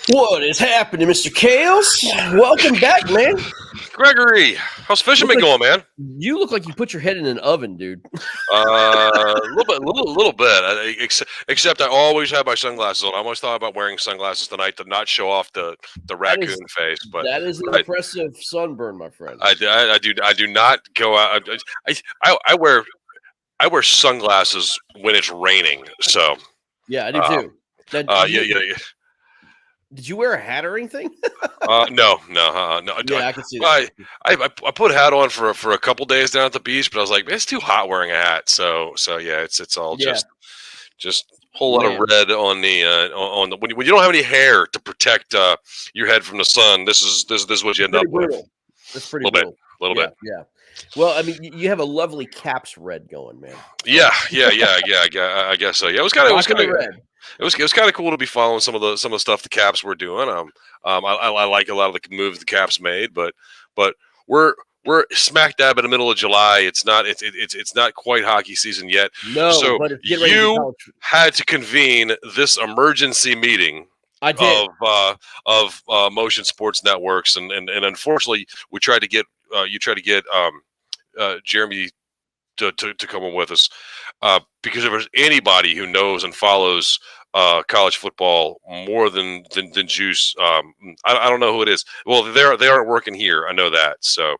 What is happening, Mr. Kales? Welcome back, man. Gregory, how's fishing Look been like going, man? you look like you put your head in an oven, dude. A little bit, little bit. Except I always have my sunglasses on. I always thought about wearing sunglasses tonight to not show off the That raccoon is face, but that is an I, impressive sunburn, my friend. I do not go out. I wear sunglasses when it's raining. So Yeah, I do uh, too. Now, did you wear a hat or anything? no. Yeah, I can see that. I put a hat on for a couple days down at the beach, but I was like, it's too hot wearing a hat. So yeah, it's all Yeah, just whole lot of man, red on the when you don't have any hair to protect your head from the sun. This is what you it's end pretty up with. brutal. That's A pretty little bit, brutal. a little Yeah, bit. yeah. Well, I mean, you have a lovely Caps red going, man. Yeah, So I guess so. Yeah, rocking the red. it was kind of cool to be following some of the stuff the Caps were doing. I like a lot of the moves the Caps made, but we're smack dab in the middle of July. It's not quite hockey season yet. No, So but it's getting ready to be you college. had to convene this emergency meeting I did. of Motion Sports Networks, and unfortunately, we tried to get you tried to get Jeremy to come in with us because if there's anybody who knows and follows college football more than Juice, I don't know who it is. Well, they aren't working here. I know that. So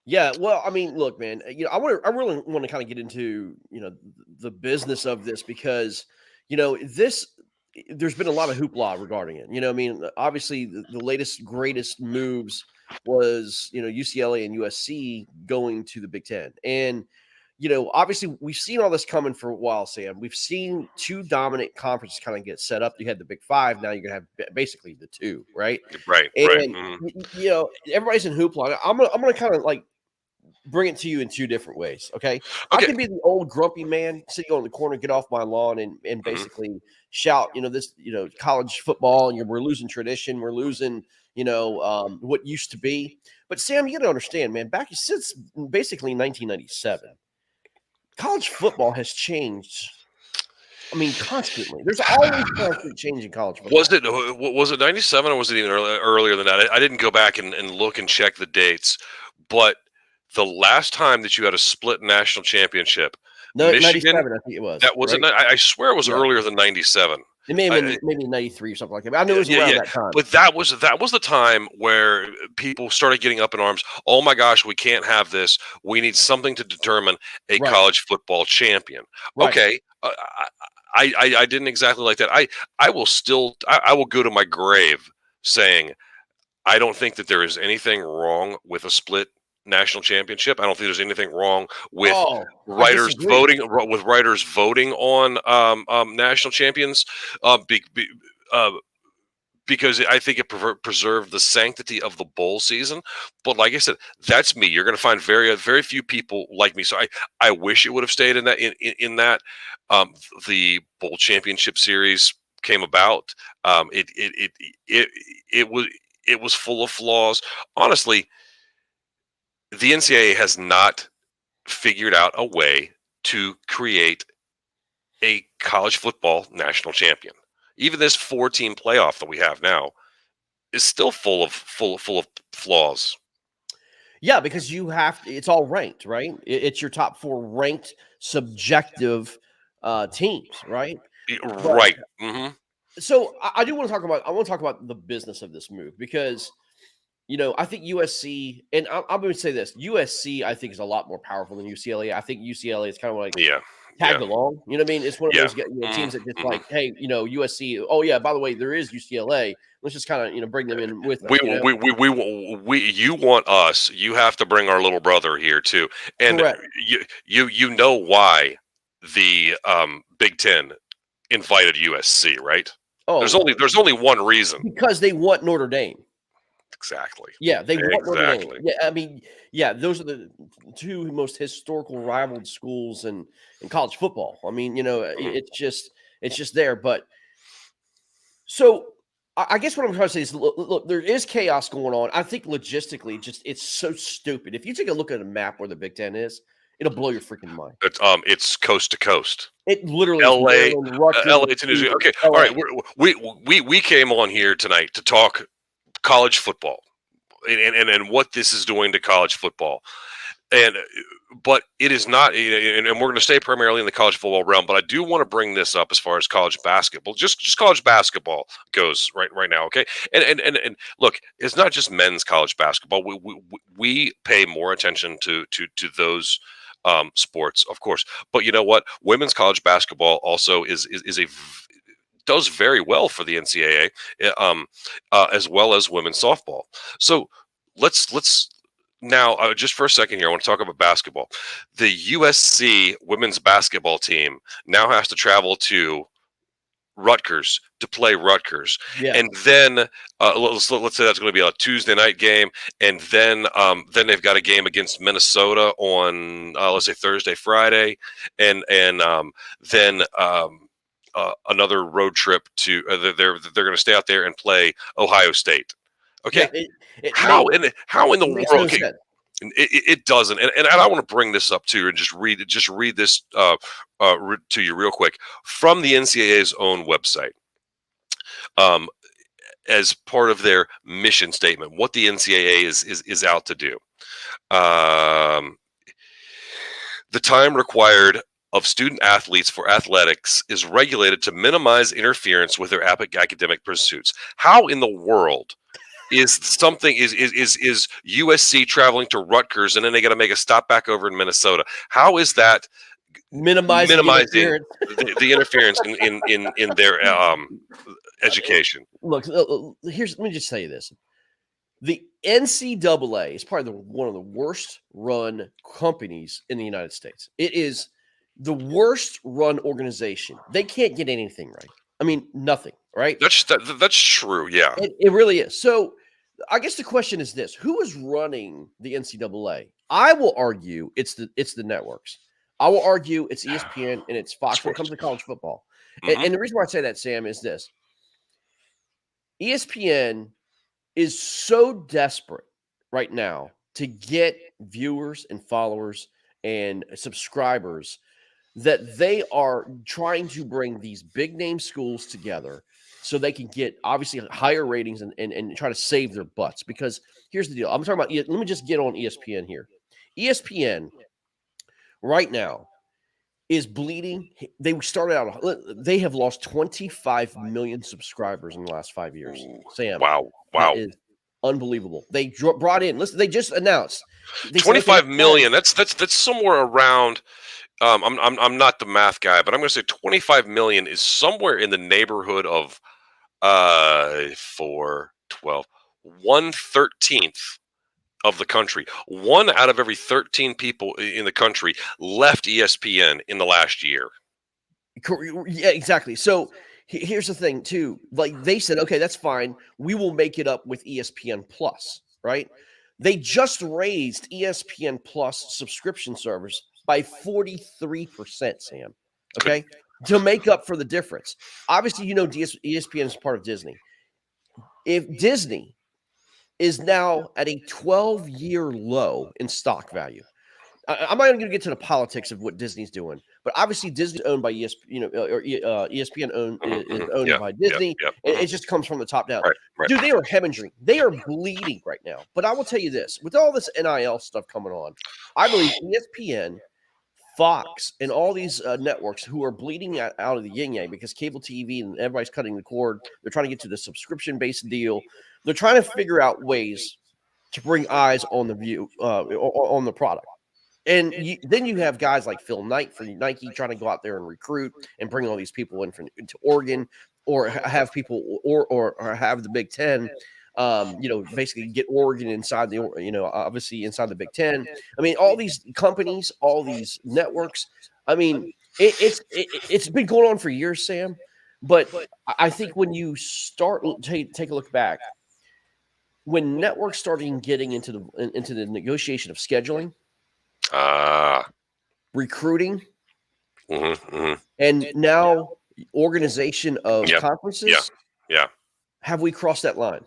Yeah, well, I mean, look, man, I really want to kind of get into, the business of this because, this there's been a lot of hoopla regarding it. I mean, obviously the latest greatest moves was, UCLA and USC going to the Big Ten. And, obviously we've seen all this coming for a while, Sam. We've seen two dominant conferences kind of get set up. You had the Big Five, now you're gonna have basically the two, right? right. And Mhm. everybody's in hoopla. I'm gonna kind of like bring it to you in two different ways. Okay. I Okay. can be the old grumpy man sitting on the corner, get off my lawn and Mhm. basically shout, college football, and we're losing tradition. We're losing, what used to be. But Sam, you got to understand, man, back since basically 1997, college football has changed. I mean, constantly. There's always constant change in college Was football. it 97 or was it even earlier than that? I didn't go back and look and check the dates, but the last time that you had a split national championship, No, Michigan, 97, I think it was, that was right? I swear it was Yeah. earlier than 97. It may have I, been maybe 93 or something like that. But I knew it yeah, was yeah, around yeah. that time. But that was the time where people started getting up in arms. Oh my gosh, we can't have this. We need something to determine a Right. college football champion. Right. Okay, I didn't exactly like that. I will go to my grave saying I don't think that there is anything wrong with a split national championship. I don't think there's anything wrong with Oh, I writers disagree. voting on national champions. Uh, be, be, uh, because I think it preserved the sanctity of the bowl season. But like I said, that's me. You're going to find very few people like me. So I wish it would have stayed in that in that the bowl championship series came about. It it was it was full of flaws. Honestly, the NCAA has not figured out a way to create a college football national champion. Even this 4-team playoff that we have now is still full of flaws. Yeah, because it's all ranked, right? It's your top four ranked subjective teams, right? But Right. Hmm. so I do want to talk about I want to talk about the business of this move because I think USC and I'm going to say this: USC I think is a lot more powerful than UCLA. I think UCLA is kind of like Yeah. tagged Yeah. along. You know what I mean? It's one of Yeah. those teams that just Hmm. like, hey, USC. Oh yeah, by the way, there is UCLA. Let's just kind of bring them in with We, us. you want us. You have to bring our little brother here too, and Correct. you know why the Big Ten invited USC, right? Oh, There's only one reason. because they want Notre Dame. Exactly. Yeah, they want Notre Dame. Exactly. Yeah, I mean, yeah, those are the two most historical rivaled schools in college football. I mean, Mhm. it's just there. But so I guess what I'm trying to say is, look, there is chaos going on. I think logistically, just it's so stupid. If you take a look at a map where the Big Ten is, It'll blow your freaking mind. It's coast to coast. It literally is LA, Maryland, Rutgers, LA to New Zealand. Okay, all LA. right. We came on here tonight to talk college football and what this is doing to college football. But it is not, and we're going to stay primarily in the college football realm. But I do want to bring this up as far as college basketball, just college basketball goes right now. Okay, and look, it's not just men's college basketball. We pay more attention to those sports, of course. But you know what? Women's college basketball also does very well for the NCAA, as well as women's softball. So let's now, just for a second here, I want to talk about basketball. The USC women's basketball team now has to travel to Rutgers to play Rutgers, and then let's say that's going to be a Tuesday night game, and then they've got a game against Minnesota on let's say Thursday, Friday, and then another road trip to they're going to stay out there and play Ohio State. Okay, how in the world? Okay, it doesn't, and I want to bring this up to you and just read this to you real quick from the NCAA's own website, as part of their mission statement. What the NCAA is out to do. The time required of student athletes for athletics is regulated to minimize interference with their academic pursuits. How in the world is USC traveling to Rutgers and then they got to make a stop back over in Minnesota? How is that minimizing the interference in their education? Look, let me just tell you this: the NCAA is probably one of the worst run companies in the United States. It is the worst run organization. They can't get anything right. I mean, nothing. Right? That's true. Yeah, it really is. So, I guess the question is this: who is running the NCAA? I will argue it's the networks. I will argue it's ESPN and it's Fox when it comes to college football. Mm-hmm. And the reason why I say that, Sam, is this: ESPN is so desperate right now to get viewers and followers and subscribers that they are trying to bring these big name schools together so they can get obviously higher ratings and try to save their butts. Because here's the deal. I'm talking about, let me just get on ESPN here. ESPN right now is bleeding. They started out, they have lost 25 million subscribers in the last 5 years. Sam. Wow. That is unbelievable. They brought in, listen, they just announced 25 million. That's somewhere around, I'm not the math guy, but I'm going to say 25 million is somewhere in the neighborhood of 1/13th of the country. 1 out of every 13 people in the country left ESPN in the last year. Yeah, exactly. So here's the thing too. Like they said, okay, that's fine. We will make it up with ESPN Plus, right? They just raised ESPN Plus subscription service by 43%, Sam. Okay, to make up for the difference. Obviously, ESPN is part of Disney. If Disney is now at a 12-year low in stock value, I'm not even going to get to the politics of what Disney's doing, but obviously Disney's owned by ESPN, ESPN is owned by Disney. It just comes from the top down. Right. Dude, they are hemorrhaging. They are bleeding right now. But I will tell you this: with all this NIL stuff coming on, I believe ESPN, Fox, and all these networks who are bleeding out of the yin yang because cable TV and everybody's cutting the cord. They're trying to get to the subscription-based deal. They're trying to figure out ways to bring eyes on the view on the product. And then you have guys like Phil Knight for Nike trying to go out there and recruit and bring all these people into Oregon, or have people or have the Big Ten, basically get Oregon inside the, obviously inside the Big Ten. I mean, all these companies, all these networks. I mean, it's been going on for years, Sam. But I think when you start take a look back, when networks started getting into the negotiation of scheduling, recruiting, and now organization of conferences. Yeah. Have we crossed that line?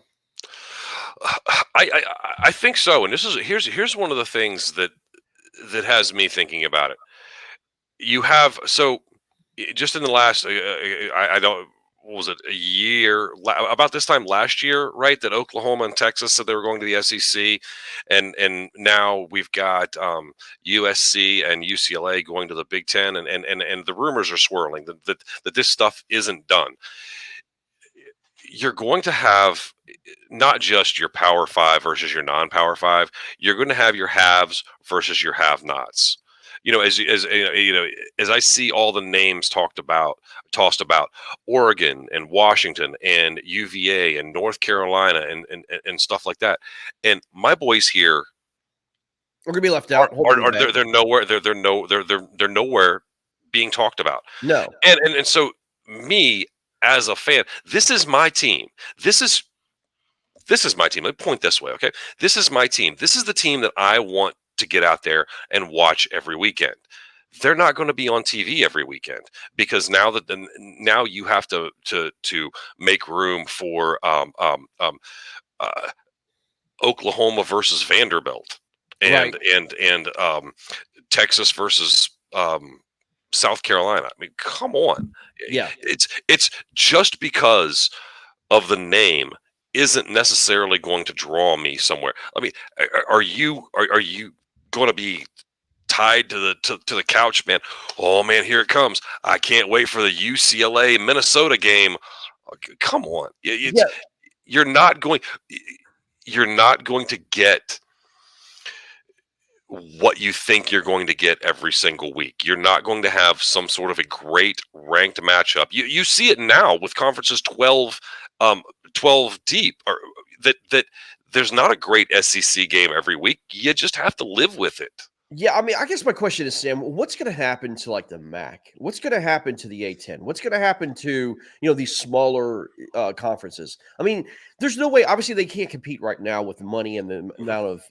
I think so. And here's one of the things that that has me thinking about it. You have just in the last I don't what was it a year about this time last year, right? That Oklahoma and Texas said they were going to the SEC, and now we've got USC and UCLA going to the Big Ten, and the rumors are swirling that this stuff isn't done. You're going to have not just your Power Five versus your non-Power Five. You're going to have your haves versus your have-nots. As I see all the names tossed about Oregon and Washington and UVA and North Carolina and stuff like that, and my boys here We're gonna be left out. they're nowhere. They're nowhere being talked about. No, and so me as a fan, this is my team. This is my team. Let me point this way, okay? This is my team. This is the team that I want to get out there and watch every weekend. They're not going to be on TV every weekend because now you have to make room for Oklahoma versus Vanderbilt and Texas versus South Carolina. I mean, come on. Yeah. It's just because of the name isn't necessarily going to draw me somewhere. I mean, are you going to be tied to the couch, man? Oh man, here it comes. I can't wait for the UCLA Minnesota game. Come on. You're not going to get what you think you're going to get every single week. You're not going to have some sort of a great ranked matchup. You see it now with conferences 12 deep, or that there's not a great SEC game every week. You just have to live with it. Yeah, I mean, I guess my question is, Sam, what's going to happen to like the MAC? What's going to happen to the A10? What's going to happen to, these smaller conferences? I mean, there's no way, obviously they can't compete right now with the money and the amount of,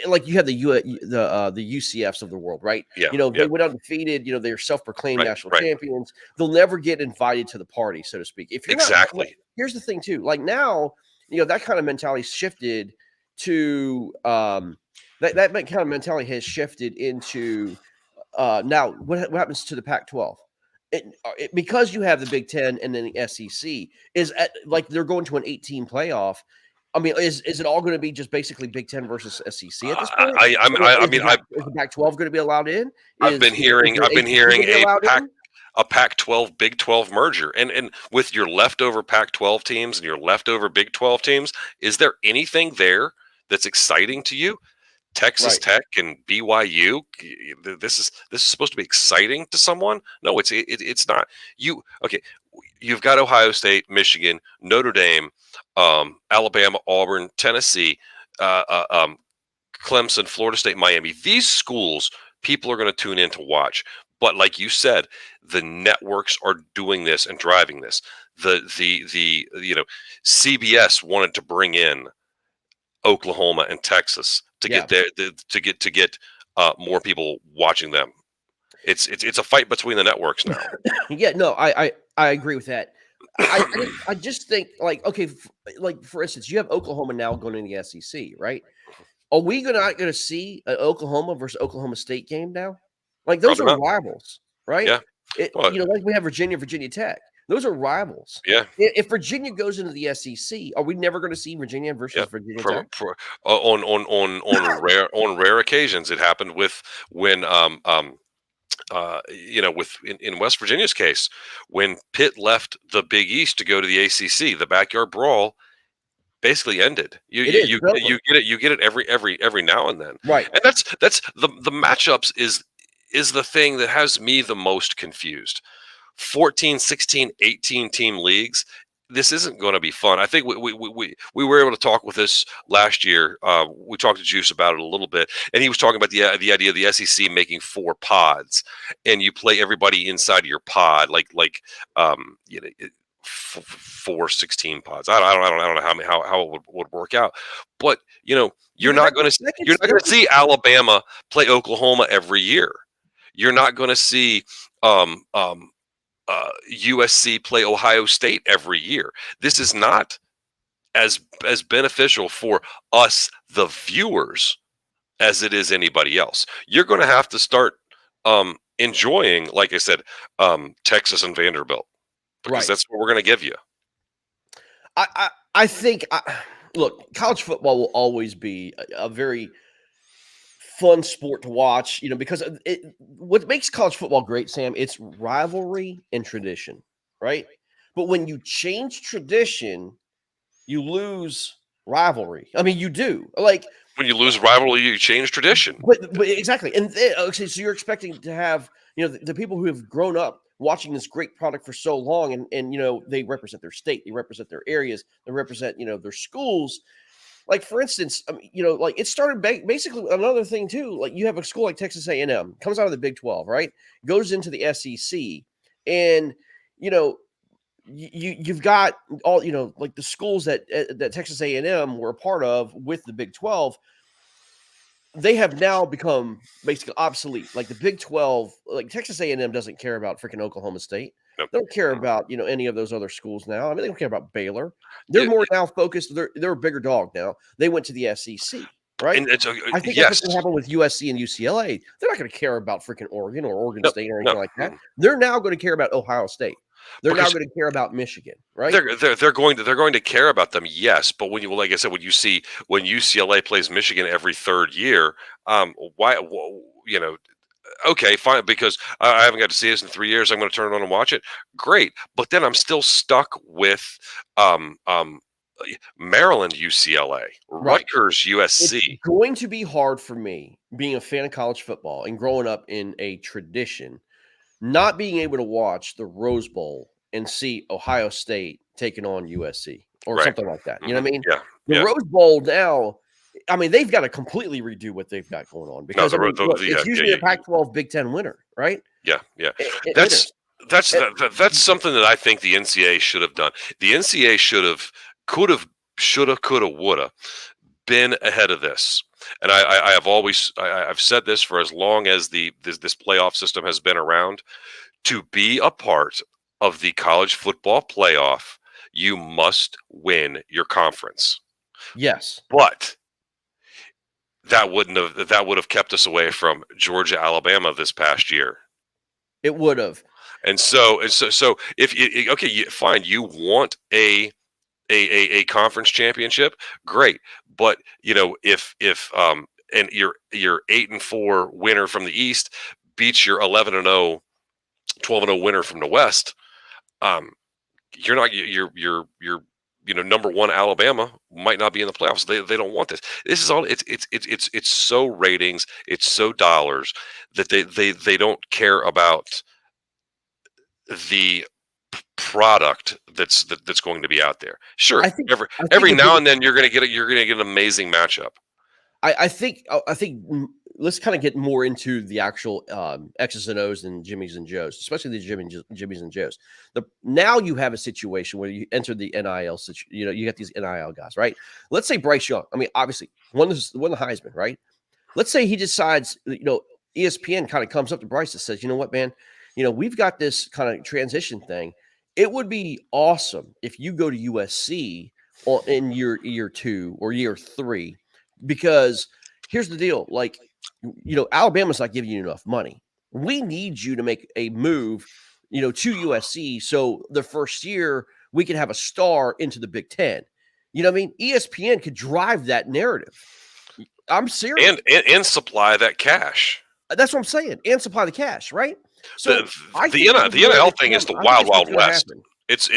like you have the UCFs of the world, right? Yeah, they went undefeated. They're self-proclaimed national champions. They'll never get invited to the party, so to speak. If you're exactly. Not, here's the thing too. Like now, that kind of mentality shifted to that kind of mentality has shifted into now. What happens to the Pac-12? Because you have the Big Ten and then the SEC like they're going to an 18 playoff. I mean, is it all going to be just basically Big Ten versus SEC at this point? Is the Pac-12 going to be allowed in? I've been hearing a Pac-12 Big 12 merger, and with your leftover Pac-12 teams and your leftover Big 12 teams, is there anything there that's exciting to you? Texas Tech and BYU. This is supposed to be exciting to someone. No, it's not. You've got Ohio State, Michigan, Notre Dame, Alabama, Auburn, Tennessee, Clemson, Florida State, Miami. These schools, people are going to tune in to watch. But like you said, the networks are doing this and driving this. The CBS wanted to bring in Oklahoma and Texas to get more people watching them. It's a fight between the networks now. Yeah, no, I agree with that. I just think for instance, you have Oklahoma now going in the SEC, right? Are we not going to see an Oklahoma versus Oklahoma State game now? Like those are rivals, right? Yeah. Like we have Virginia Tech. Those are rivals. Yeah. If Virginia goes into the SEC, are we never going to see Virginia versus Virginia Tech? On rare occasions, it happened when in West Virginia's case, when Pitt left the Big East to go to the ACC, the backyard brawl basically ended. You get it every now and then. Right. And that's the matchups is the thing that has me the most confused. 14, 16, 18 team leagues. This isn't going to be fun. I think we were able to talk with this last year. We talked to Juice about it a little bit, and he was talking about the idea of the SEC making 4 pods, and you play everybody inside of your pod, like 4 16 pods. I don't know how it would work out, but you're not going to see Alabama play Oklahoma every year. You're not going to see USC play Ohio State every year. This is not as beneficial for us, the viewers, as it is anybody else. You're going to have to start enjoying, like I said, Texas and Vanderbilt, because Right. that's what we're going to give you. I think look, college football will always be a very fun sport to watch, because what makes college football great, Sam, it's rivalry and tradition, right? But when you change tradition, you lose rivalry. I mean, you do. Like, When you lose rivalry, you change tradition. but exactly. And okay, so you're expecting to have, the people who have grown up watching this great product for so long, and they represent their state, they represent their areas, they represent, their schools. Like, for instance, I mean, like, it started basically another thing too. Like, you have a school like Texas A&M, comes out of the Big 12, right? Goes into the SEC, and you've got all, like the schools that Texas A&M were a part of with the Big 12. They have now become basically obsolete. Like the Big 12, like Texas A&M doesn't care about freaking Oklahoma State. Nope. They don't care about any of those other schools now. I mean, they don't care about Baylor. They're more now focused. They're a bigger dog now. They went to the SEC, right? And it's, I think yes, that's what's going to happen with USC and UCLA. They're not going to care about freaking Oregon or Oregon Nope, State or anything no, like that. They're now going to care about Ohio State. They're now going to care about Michigan, right? They're going to care about them, yes. But when like I said, when UCLA plays Michigan every third year, why, okay, fine, because I haven't got to see this in 3 years. I'm going to turn it on and watch it. Great, but then I'm still stuck with Maryland, UCLA, Right. Rutgers, USC. It's going to be hard for me, being a fan of college football and growing up in a tradition, not being able to watch the Rose Bowl and see Ohio State taking on USC or Right. something like that. You know what I mean? Yeah. The Yeah. Rose Bowl now, I mean, they've got to completely redo what they've got going on, because it's usually a Pac-12 Big Ten winner, right? Yeah. Yeah. Winners. That's something that I think the NCAA should have done. The NCAA could have, woulda been ahead of this. And I have always I've said this for as long as this playoff system has been around. To be a part of the college football playoff, you must win your conference. Yes. But that would have kept us away from Georgia, Alabama this past year. It would have. And so if okay, fine, you want a conference championship, great. But if and your 8-4 winner from the East beats your 11-0, 12-0 winner from the West, you're not you're number one Alabama might not be in the playoffs. They don't want this. This is all it's so ratings, it's so dollars that they don't care about the product that's going to be out there. Sure, every now and then you're going to get an amazing matchup. I think let's kind of get more into the actual X's and O's and Jimmys and Joes, especially the Jimmys and Joes. Now you have a situation where you enter the NIL situation. You got these NIL guys, right? Let's say Bryce Young. I mean, obviously, won the Heisman, right? Let's say he decides, ESPN kind of comes up to Bryce and says, you know what, man, we've got this kind of transition thing. It would be awesome if you go to USC in year 2 or year 3, because here's the deal. Like, Alabama's not giving you enough money. We need you to make a move, to USC. So the first year we can have a star into the Big Ten. You know what I mean? ESPN could drive that narrative. I'm serious. And supply that cash. That's what I'm saying. And supply the cash, right? So the NIL thing is the wild west. Happen. It's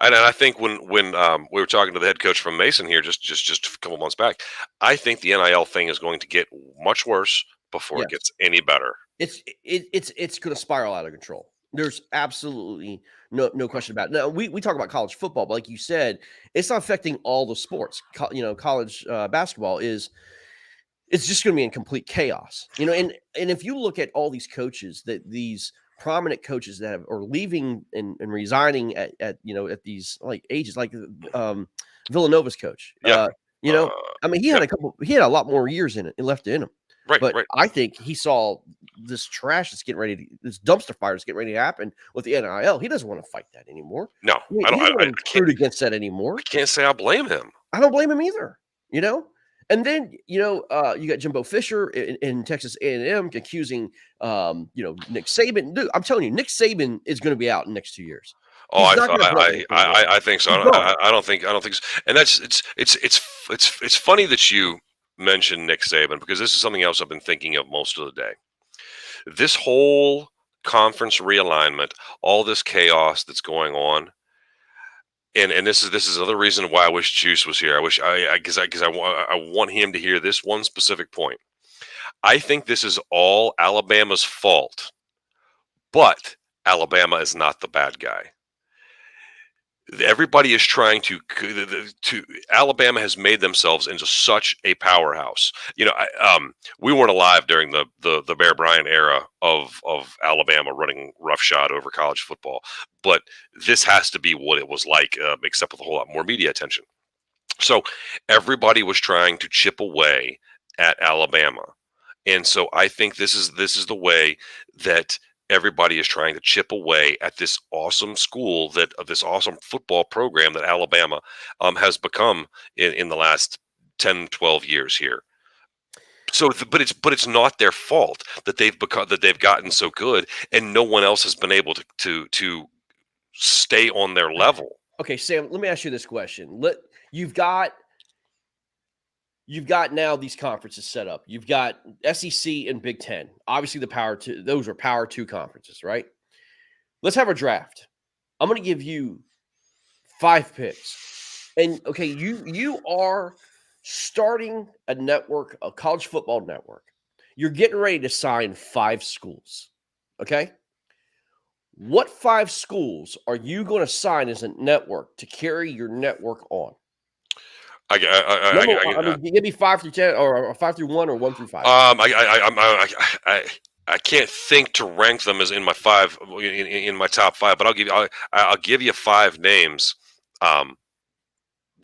and I think when we were talking to the head coach from Mason here just a couple months back, I think the NIL thing is going to get much worse before it gets any better. It's going to spiral out of control. There's absolutely no question about it. Now, we talk about college football, but like you said, it's not affecting all the sports. College basketball it's just going to be in complete chaos. And if you look at all these coaches, these prominent coaches that are leaving and resigning at these like ages, like Villanova's coach. Yeah. I mean, he had a lot more years left in him. Right. But I think he saw this trash this dumpster fire that's getting ready to happen with the NIL. He doesn't want to fight that anymore. No, I don't want to root against that anymore. I can't say I blame him. I don't blame him either. And then you got Jimbo Fisher in Texas A&M accusing Nick Saban. Dude, I'm telling you, Nick Saban is going to be out in the next 2 years. Oh, He's not going to put up anything again. I think so. He's gone. I don't think so. And it's funny that you mentioned Nick Saban, because this is something else I've been thinking of most of the day. This whole conference realignment, all this chaos that's going on, and this is another reason why I wish Juice was here. I wish because I want him to hear this one specific point. I think this is all Alabama's fault, but Alabama is not the bad guy. Everybody is trying to Alabama has made themselves into such a powerhouse. We weren't alive during the Bear Bryant era of Alabama running roughshod over college football, but this has to be what it was like, except with a whole lot more media attention. So everybody was trying to chip away at Alabama, and so I think this is the way that everybody is trying to chip away at this awesome school, this awesome football program that Alabama has become in the last 10, 12 years here. So, but it's not their fault that they've gotten so good, and no one else has been able to stay on their level. Okay, Sam, let me ask you this question. You've got now these conferences set up. You've got SEC and Big Ten. Obviously, those are Power 2 conferences, right? Let's have a draft. I'm going to give you 5 picks. And, okay, you are starting a network, a college football network. You're getting ready to sign 5 schools, okay? What 5 schools are you going to sign as a network to carry your network on? Give me 5 through 10, or 5 through 1, or 1 through 5. I can't think to rank them as in my 5 in my top 5, but I'll give you 5 names,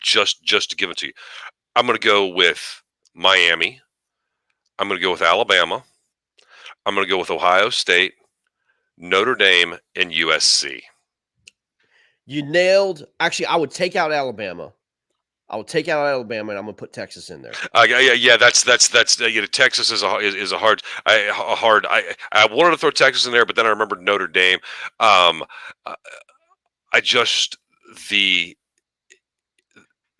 just to give it to you. I'm going to go with Miami. I'm going to go with Alabama. I'm going to go with Ohio State, Notre Dame, and USC. You nailed. Actually, I would take out Alabama. And I'm going to put Texas in there. Yeah, that's Texas is a hard. I wanted to throw Texas in there, but then I remembered Notre Dame.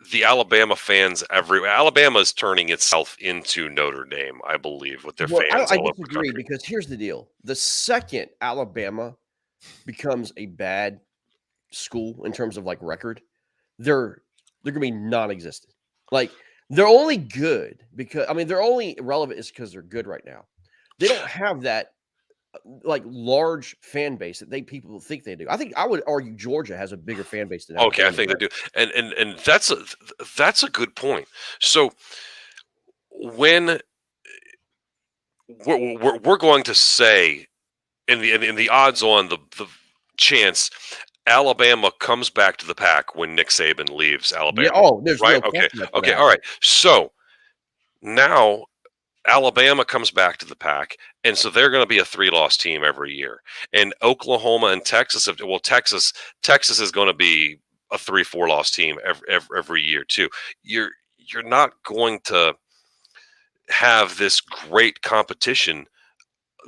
The Alabama fans Alabama is turning itself into Notre Dame, I believe, with their fans. I disagree, because here's the deal: the second Alabama becomes a bad school in terms of like record, they're going to be non-existent. Like, they're only good because they're only relevant is because they're good right now. They don't have that like large fan base that people think they do. I would argue Georgia has a bigger fan base than Alabama. Okay, I think they do, and that's a good point. So when we're going to say in the odds on the chance Alabama comes back to the pack when Nick Saban leaves Alabama. Yeah, there's right. Okay. All right. So now Alabama comes back to the pack, and so they're going to be a 3-loss team every year. And Oklahoma and Texas, Texas is going to be a 3-4-loss team every year too. You're not going to have this great competition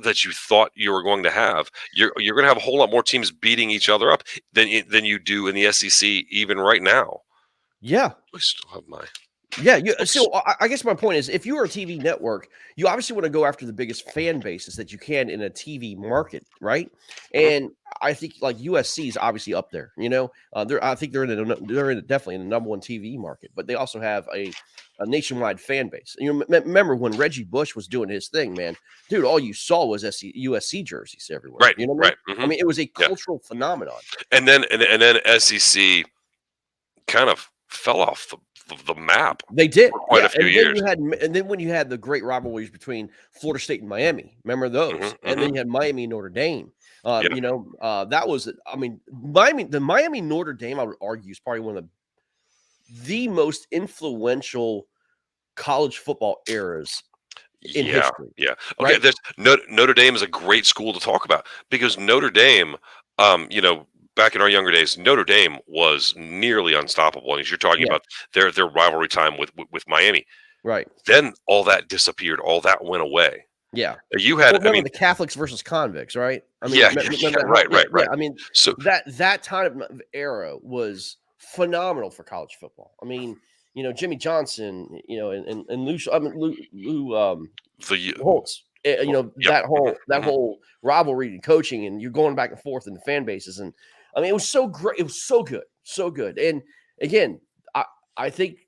that you thought you were going to have. You're going to have a whole lot more teams beating each other up than you do in the SEC even right now. Yeah, I still have my. Yeah, so I guess my point is, if you are a TV network, you obviously want to go after the biggest fan bases that you can in a TV market, right? And I think like USC is obviously up there. I think they're definitely in the number 1 TV market, but they also have a nationwide fan base. Remember when Reggie Bush was doing his thing, man, dude, all you saw was USC jerseys everywhere. Right, you know what right. I mean? It was a cultural phenomenon. And then SEC kind of fell off the map. They did for quite a few years. And then when you had the great rivalries between Florida State and Miami, remember those? And then you had Miami and Notre Dame. That was, the Miami Notre Dame, I would argue, is probably one of the most influential college football eras in history. Yeah. Okay. Right? Notre Dame is a great school to talk about, because Notre Dame, back in our younger days, Notre Dame was nearly unstoppable. And you're talking about their rivalry time with Miami. Right. Then all that disappeared. All that went away. Yeah. You Well, had, I remember mean, the Catholics versus convicts, right? I mean, yeah, remember that whole, right, yeah, right, yeah. right. I mean, So that time of era was phenomenal for college football. I mean, Jimmy Johnson, and Lou the Holtz, yep, that whole rivalry and coaching, and you're going back and forth in the fan bases, and I mean, it was so great. It was so good, so good. And again, I think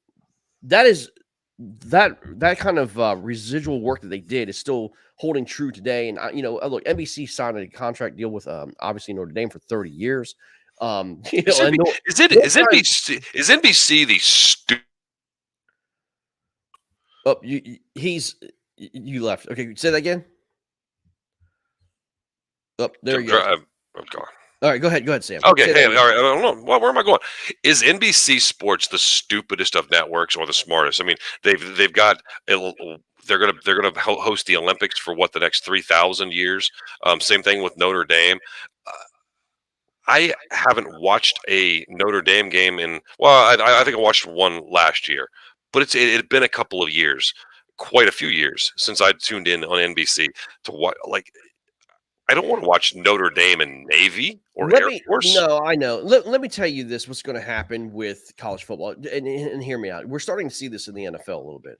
that is that kind of residual work that they did is still holding true today. And look, NBC signed a contract deal with obviously Notre Dame for 30 years. is, And is NBC the stupid? oh, you left. Okay, say that again. Oh, there you go. I'm gone. All right, go ahead, Sam. Okay, Say hey, that all again. right. I don't know. Where am I going? Is NBC Sports the stupidest of networks or the smartest? I mean, they've got they're gonna host the Olympics for what, the next 3,000 years. Same thing with Notre Dame. I haven't watched a Notre Dame game in, well, I think I watched one last year, but it had been a couple of years, quite a few years since I tuned in on NBC to watch. Like, I don't want to watch Notre Dame and Navy or Air Force. No, I know. Let me tell you this: what's going to happen with college football, and hear me out. We're starting to see this in the NFL a little bit.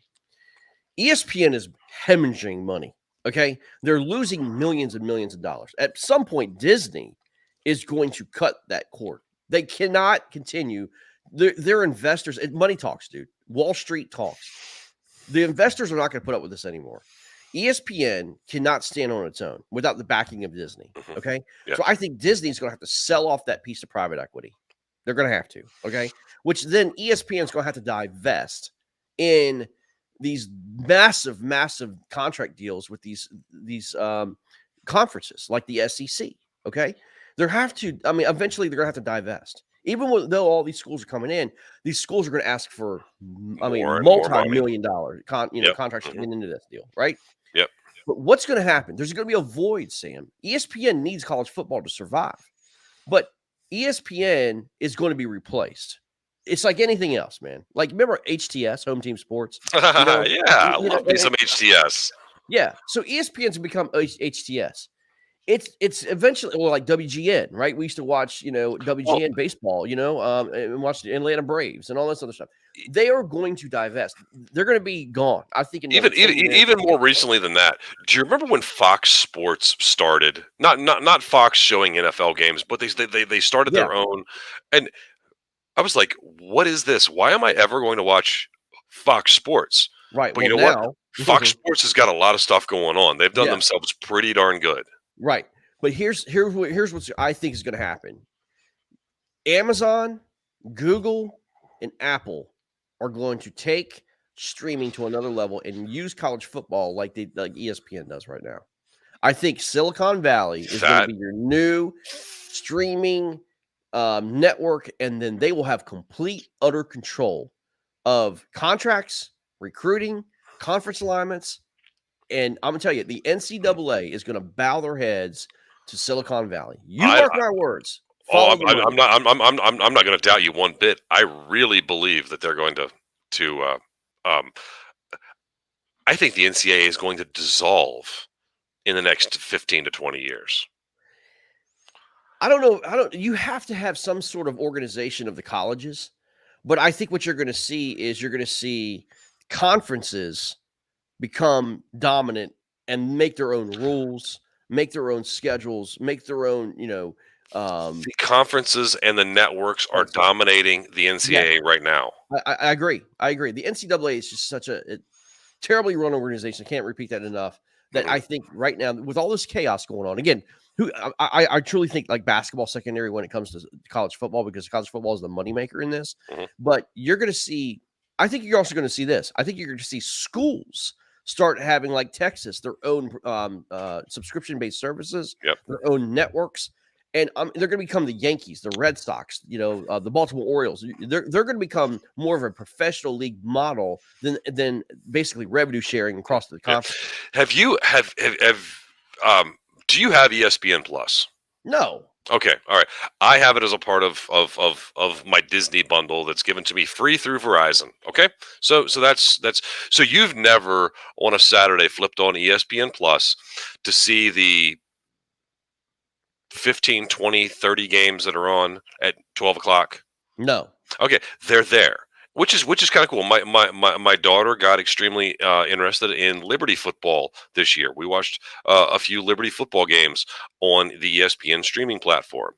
ESPN is hemorrhaging money. Okay, they're losing millions and millions of dollars. At some point, Disney is going to cut that cord. They cannot continue. Their investors, money talks, dude. Wall Street talks. The investors are not going to put up with this anymore. ESPN cannot stand on its own without the backing of Disney. Okay. Yeah. So I think Disney's going to have to sell off that piece of private equity. They're going to have to. Okay. Which then ESPN is going to have to divest in these massive, massive contract deals with these conferences like the SEC. Okay. They have to, I mean, eventually they're going to have to divest. Even though all these schools are coming in, these schools are going to ask for, multi-million dollar contracts to get into this deal, right? Yep. But what's going to happen? There's going to be a void, Sam. ESPN needs college football to survive, but ESPN is going to be replaced. It's like anything else, man. Like, remember HTS, Home Team Sports? Yeah, I love me some HTS. Yeah, so ESPN's become HTS. It's eventually, or like WGN, right? We used to watch, WGN baseball, and watch the Atlanta Braves and all this other stuff. They are going to divest. They're going to be gone. I think Even more recently than that. Do you remember when Fox Sports started? Not Fox showing NFL games, but they started their own. And I was like, what is this? Why am I ever going to watch Fox Sports? Right. But you know what? Fox Sports has got a lot of stuff going on. They've done themselves pretty darn good. Right. But here's what I think is going to happen. Amazon, Google, and Apple are going to take streaming to another level and use college football like ESPN does right now. I think Silicon Valley is going to be your new streaming network, and then they will have complete, utter control of contracts, recruiting, conference alignments. And I'm gonna tell you, the NCAA is going to bow their heads to Silicon Valley. You mark my words. I'm not going to doubt you one bit. I really believe that they're going to. I think the NCAA is going to dissolve in the next 15 to 20 years. I don't know. You have to have some sort of organization of the colleges, but I think what you're going to see is conferences become dominant and make their own rules, make their own schedules, make their own, the conferences and the networks are dominating the NCAA right now. I agree. The NCAA is just such a terribly run organization. I can't repeat that enough. That I think right now, with all this chaos going on, again, I truly think like basketball secondary when it comes to college football, because college football is the moneymaker in this. But you're going to see, I think you're also going to see this. I think you're going to see schools start having, like Texas, their own subscription-based services, their own networks, and they're going to become the Yankees, the Red Sox, the Baltimore Orioles. They're going to become more of a professional league model than basically revenue sharing across the conference. Do you have ESPN Plus? No. Okay, all right. I have it as a part of my Disney bundle that's given to me free through Verizon. Okay, so that's so you've never on a Saturday flipped on ESPN Plus to see the 15, 20, 30 games that are on at 12 o'clock. No. Okay, they're there, which is kind of cool. My daughter got extremely interested in Liberty football this year. We watched a few Liberty football games on the ESPN streaming platform,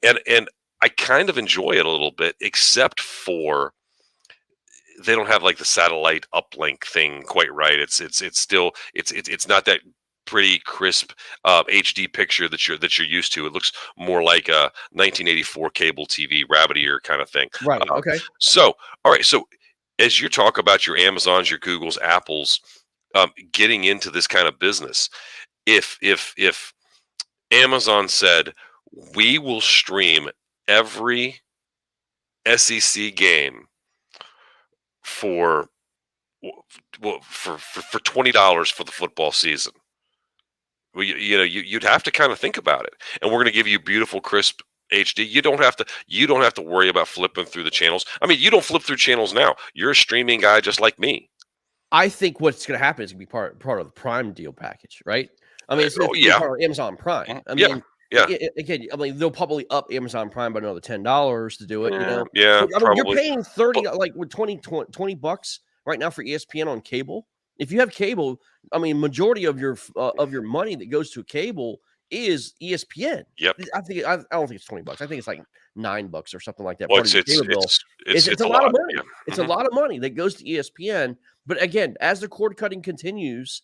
and I kind of enjoy it a little bit, except for they don't have like the satellite uplink thing quite right. It's still it's not that pretty crisp HD picture that you're used to. It looks more like a 1984 cable TV rabbit ear kind of thing. Right. Uh, Okay. so all right, so as you talk about your Amazons, your Googles, Apples, getting into this kind of business, if Amazon said we will stream every SEC game for for $20 for the football season. Well, you'd have to kind of think about it. And we're going to give you beautiful, crisp HD. You don't have to worry about flipping through the channels. I mean, you don't flip through channels now. You're a streaming guy just like me. I think what's going to happen is going to be part of the Prime deal package, right? I mean, it's Oh gonna be yeah, part of Amazon Prime. I yeah, mean, yeah, again, I mean, they'll probably up Amazon Prime by another $10 to do it. yeah, yeah, But, I mean, you're probably. paying 30, But like with 20 bucks right now for ESPN on cable. If you have cable, I mean, majority of your money that goes to cable is ESPN. yep. I don't think it's 20 bucks. I think it's like $9 or something like that. Well, Part of your cable bill. It's it's a a lot of lot. money. Yeah. It's a lot of money that goes to ESPN. But again, as the cord cutting continues,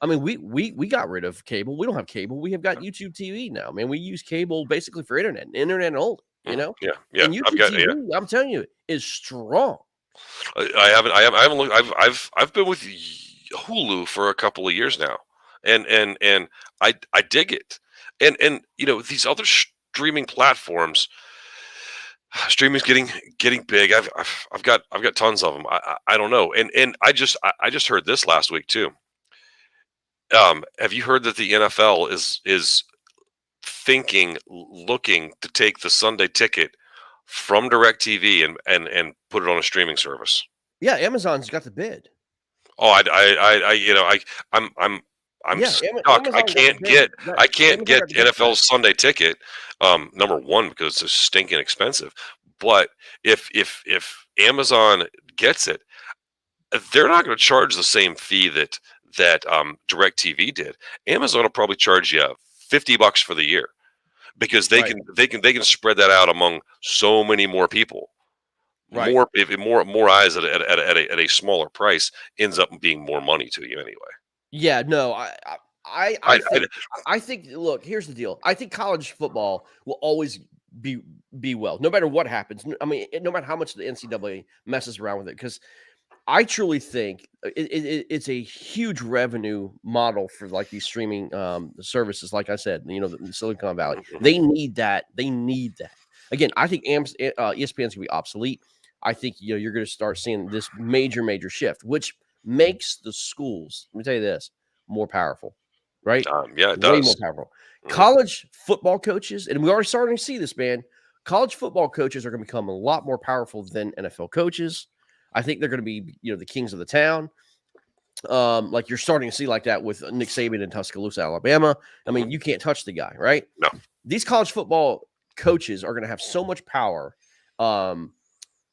I mean, we got rid of cable. We don't have cable. We have got YouTube TV now. Man, we use cable basically for internet only. Yeah, yeah. And I've YouTube got TV, yeah. I'm telling you, is strong. I haven't looked. I've been with Hulu for a couple of years now, and I dig it. And these other streaming platforms, streaming's getting big. I've got tons of them. I don't know. And I just heard this last week too. Have you heard that the NFL is looking to take the Sunday ticket from DirecTV and put it on a streaming service? Yeah, Amazon's got the bid. Oh, I'm Yeah, stuck. Amazon got the bid. I can't Amazon get got the bid for that. NFL Sunday ticket. Number one, because it's so stinking expensive. But if Amazon gets it, they're not going to charge the same fee that DirecTV did. Amazon will probably charge you $50 for the year because they Right. can spread that out among so many more people. Right. More eyes at a smaller price ends up being more money to you anyway. Yeah, no, I, I I think look, here's the deal. I think college football will always be well, no matter what happens. I mean, no matter how much the NCAA messes around with it, because I truly think it's a huge revenue model for like these streaming services. Like I said, the Silicon Valley, Mhm. they need that. They need that. Again, I think ESPN's gonna be obsolete. I think you're going to start seeing this major shift, which makes the schools. Let me tell you this: more powerful, right? Yeah, it Way more does. powerful. Mhm. College football coaches, and we're already starting to see this, man. College football coaches are going to become a lot more powerful than NFL coaches. I think they're going to be, the kings of the town. Like you're starting to see like that with Nick Saban in Tuscaloosa, Alabama. I mean, you can't touch the guy, right? No. These college football coaches are going to have so much power.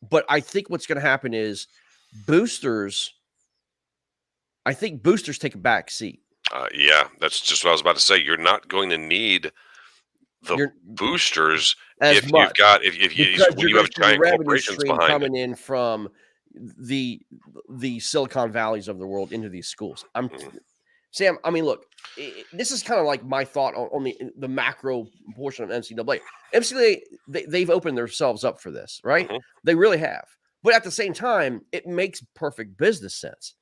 But I think what's going to happen is boosters. I think boosters take a back seat. Yeah, that's just what I was about to say. You're not going to need the You're boosters as if much if because when you're you have going to see the giant revenue corporations stream behind it. coming in from the Silicon Valleys of the world into these schools. Mhm. Sam. I mean, look, this is kind of like my thought on the macro portion of NCAA. NCAA, they've opened themselves up for this, right? Mhm. They really have. But at the same time, it makes perfect business sense,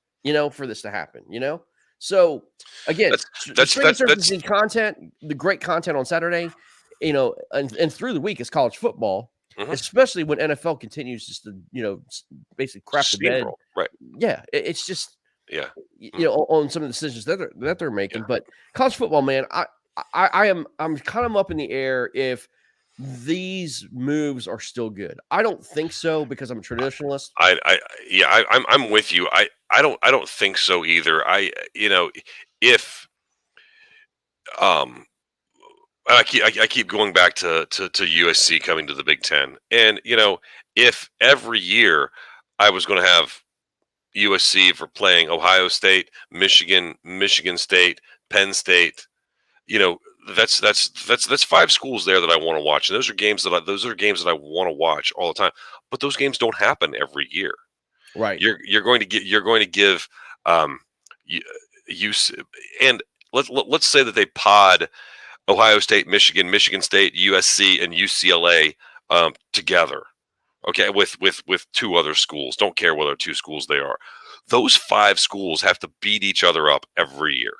for this to happen, So again, the streaming services need content, the great content on Saturday, and through the week is college football, Mhm. especially when NFL continues just to, basically crap the bed. Steamroll, right? Yeah, it's just Yeah. on some of the decisions that they're making. Yeah. But college football, man, I'm kind of up in the air if these moves are still good. I don't think so because I'm a traditionalist. I'm with you. I don't think so either. If um I keep going back to USC coming to the Big Ten, and if every year I was going to have USC for playing Ohio State, Michigan State, Penn State, you know that's five schools there that I want to watch, and those are games that I want to watch all the time. But those games don't happen every year. Right. You're going to give you, you and let's say that they pod Ohio State, Michigan State, USC, and UCLA together. Okay, with two other schools. Don't care whether two schools they are. Those five schools have to beat each other up every year.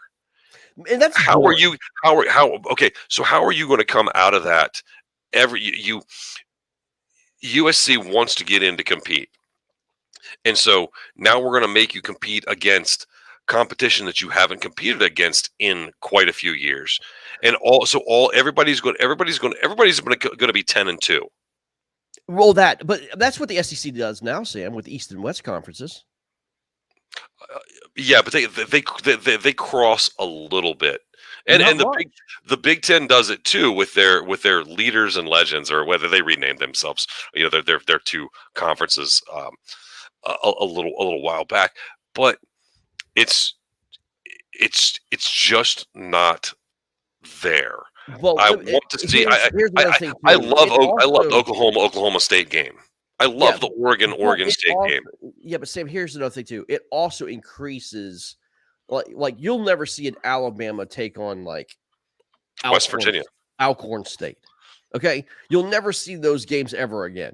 And that's how boring. are you? Okay, so how are you going to come out of that? USC wants to get in to compete, and so now we're going to make you compete against competition that you haven't competed against in quite a few years, and everybody's going to be 10-2. Well, but that's what the SEC does now, Sam, with the East and West conferences. Yeah, but they cross a little bit, and the Big Ten does it too with their leaders and legends, or whether they renamed themselves. Their two conferences a little while back, but it's just not there. Well, I want to see. I love the Oklahoma State game. I love the Oregon State game. Yeah, but Sam, here's another thing too. It also increases, like you'll never see an Alabama take on like West Virginia, Alcorn State. Okay, you'll never see those games ever again.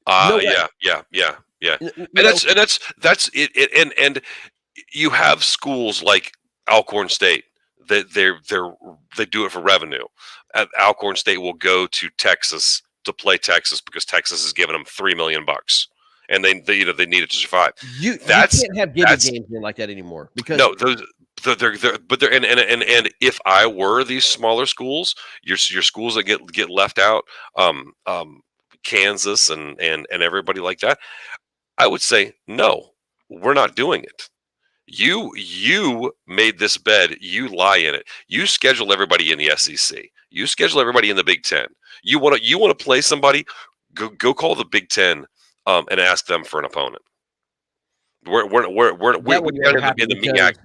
Yeah. And that's it. And you have schools like Alcorn State that they do it for revenue. Alcorn State will go to Texas to play Texas because Texas is giving them $3 million, and they need it to survive. You can't have games in like that anymore because and if I were these smaller schools, your schools that get left out, Kansas and everybody like that, I would say no, we're not doing it. You made this bed. You lie in it. You schedule everybody in the SEC. You schedule everybody in the Big Ten. You want to play somebody? Go call the Big Ten and ask them for an opponent. We in the MEAC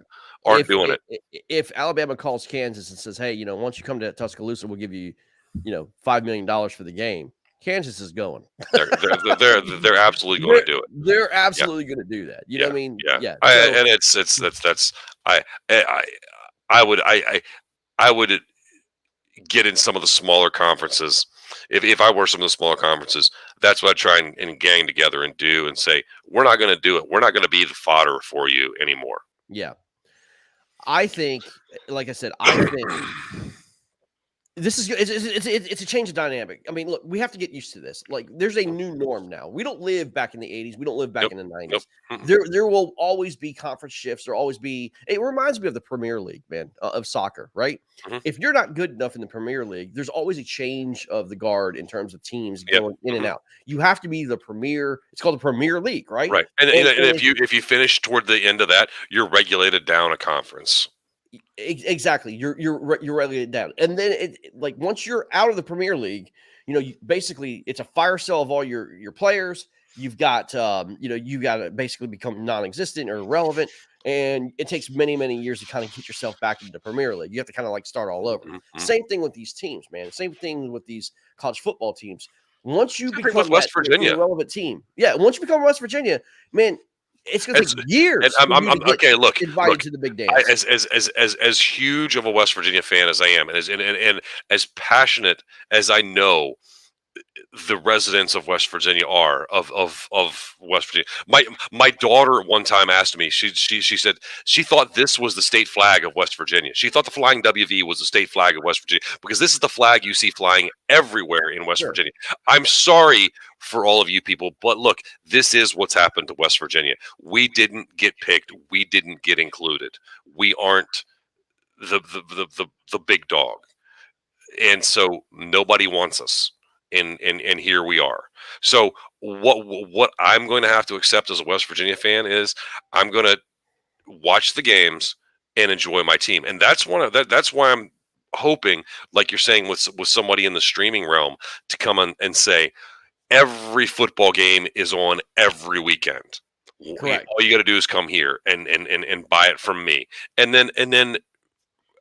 aren't doing it. If Alabama calls Kansas and says, "Hey, once you come to Tuscaloosa, we'll give you, $5 million for the game," Kansas is going. They're absolutely going to do it. They're absolutely going to do that. You know what I mean? Yeah. I would get in some of the smaller conferences. If I were some of the smaller conferences, that's what I try and gang together and do and say, we're not going to do it. We're not going to be the fodder for you anymore. Yeah. I think, like I said, this is it's a change of dynamic. I mean, look, we have to get used to this. Like, there's a new norm now. We don't live back in the 80s. We don't live back in the 90s. There will always be conference shifts. There always be. It reminds me of the Premier League, man, of soccer, right? Mm-hmm. If you're not good enough in the Premier League, there's always a change of the guard in terms of teams going in and out. You have to be the Premier. It's called the Premier League, right? Right. And if you finish toward the end of that, you're regulated down a conference. Exactly. You're relegated down. And then once you're out of the Premier League, basically it's a fire sale of all your players. You've got you've got to basically become non-existent or irrelevant. And it takes many, many years to kind of get yourself back into the Premier League. You have to kind of start all over. Mm-hmm. Same thing with these teams, man. Same thing with these college football teams. Once you become West Virginia, irrelevant team. Yeah. Once you become West Virginia, man, it's going to take years. And I'm okay. Look, to the big dance. As huge of a West Virginia fan as I am, and as passionate as I know the residents of West Virginia are of West Virginia. My daughter at one time asked me. She said she thought this was the state flag of West Virginia. She thought the flying WV was the state flag of West Virginia because this is the flag you see flying everywhere in West Virginia. I'm sorry for all of you people, but look, this is what's happened to West Virginia. We didn't get picked. We didn't get included. We aren't the big dog, and so nobody wants us, and here we are. So what I'm going to have to accept as a West Virginia fan is I'm going to watch the games and enjoy my team, and that's why I'm hoping, like you're saying, with somebody in the streaming realm to come on and say every football game is on every weekend. Correct. All you got to do is come here and buy it from me, and then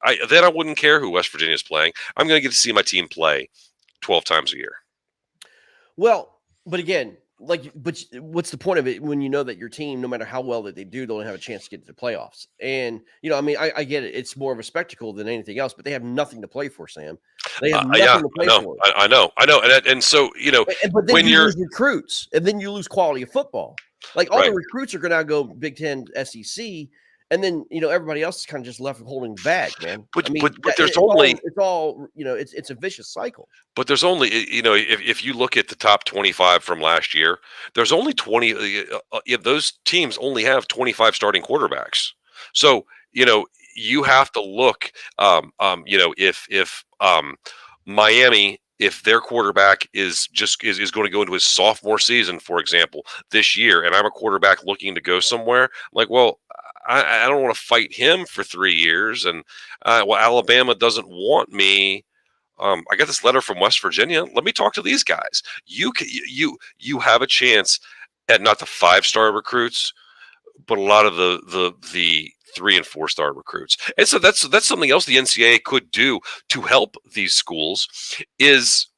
I wouldn't care who West Virginia is playing. I'm going to get to see my team play 12 times a year. Well, but again, but what's the point of it when you know that your team, no matter how well that they do, don't have a chance to get to the playoffs? And I mean, I get it; it's more of a spectacle than anything else. But they have nothing to play for, Sam. They have nothing Yeah, to play for. I know, and so But then when you you're lose recruits, and then you lose quality of football. Like all right. the recruits are going to go Big Ten, SEC, and then everybody else is kind of just left holding the bag, man. But I mean, there's it's only all it's a vicious cycle. But there's only, if you look at the top 25 from last year, there's only 20. Those teams only have 25 starting quarterbacks. So you have to look. If Miami, if their quarterback is going to go into his sophomore season, for example, this year, and I'm a quarterback looking to go somewhere, I'm like, well, I don't want to fight him for 3 years, and Alabama doesn't want me. I got this letter from West Virginia. Let me talk to these guys. You have a chance at not the 5-star recruits, but a lot of the 3 and 4-star recruits. And so that's something else the NCAA could do to help these schools is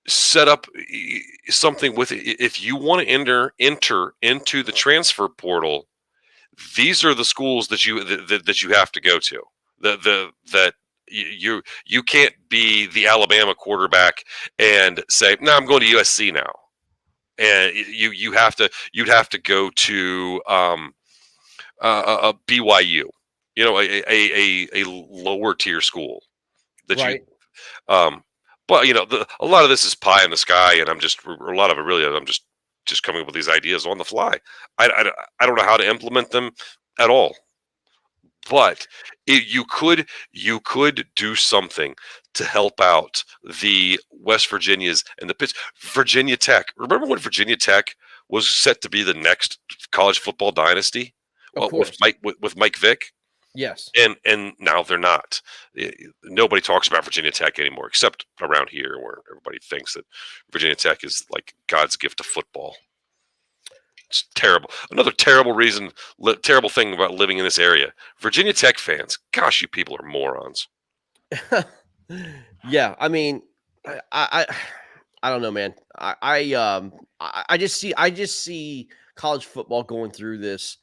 set up something with, if you want to enter into the transfer portal, these are the schools that you have to go to. That you can't be the Alabama quarterback and say, no, I'm going to USC now. And you'd have to go to a BYU, a lower tier school that right. But a lot of this is pie in the sky, and I'm just coming up with these ideas on the fly. I don't know how to implement them at all. But you could do something to help out the West Virginias and the Virginia Tech. Remember when Virginia Tech was set to be the next college football dynasty with Mike Vick? Yes. And now they're not. Nobody talks about Virginia Tech anymore, except around here, where everybody thinks that Virginia Tech is like God's gift to football. It's terrible. Another terrible thing about living in this area. Virginia Tech fans, gosh, you people are morons. Yeah, I mean, I don't know, man. I just see college football going through this.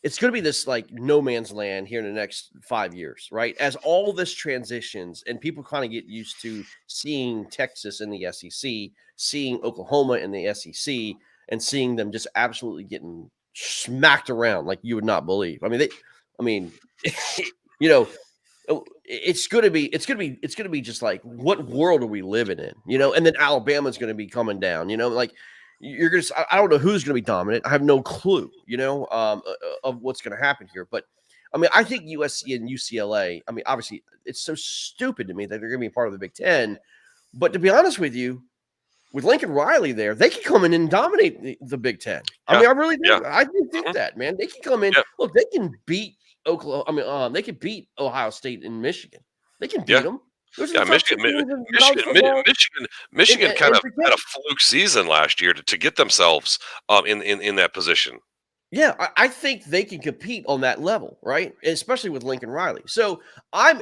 It's going to be this like no man's land here in the next 5 years, right? As all this transitions and people kind of get used to seeing Texas in the SEC, seeing Oklahoma in the SEC, and seeing them just absolutely getting smacked around like you would not believe. I mean, it's going to be just like, what world are we living in? And then Alabama's going to be coming down, like you're going to, I don't know who's going to be dominant. I have no clue, of what's going to happen here. But I mean, I think USC and UCLA, I mean, obviously it's so stupid to me that they're going to be part of the Big Ten. But to be honest with you, with Lincoln Riley there, they can come in and dominate the Big Ten. I mean, I really do. Yeah. I do think that, man. They can come in. Yeah. Look, they can beat Oklahoma. I mean, they can beat Ohio State and Michigan. They can beat them. Michigan kind of had a fluke season last year to get themselves in that position. Yeah, I think they can compete on that level, right? Especially with Lincoln Riley. So I'm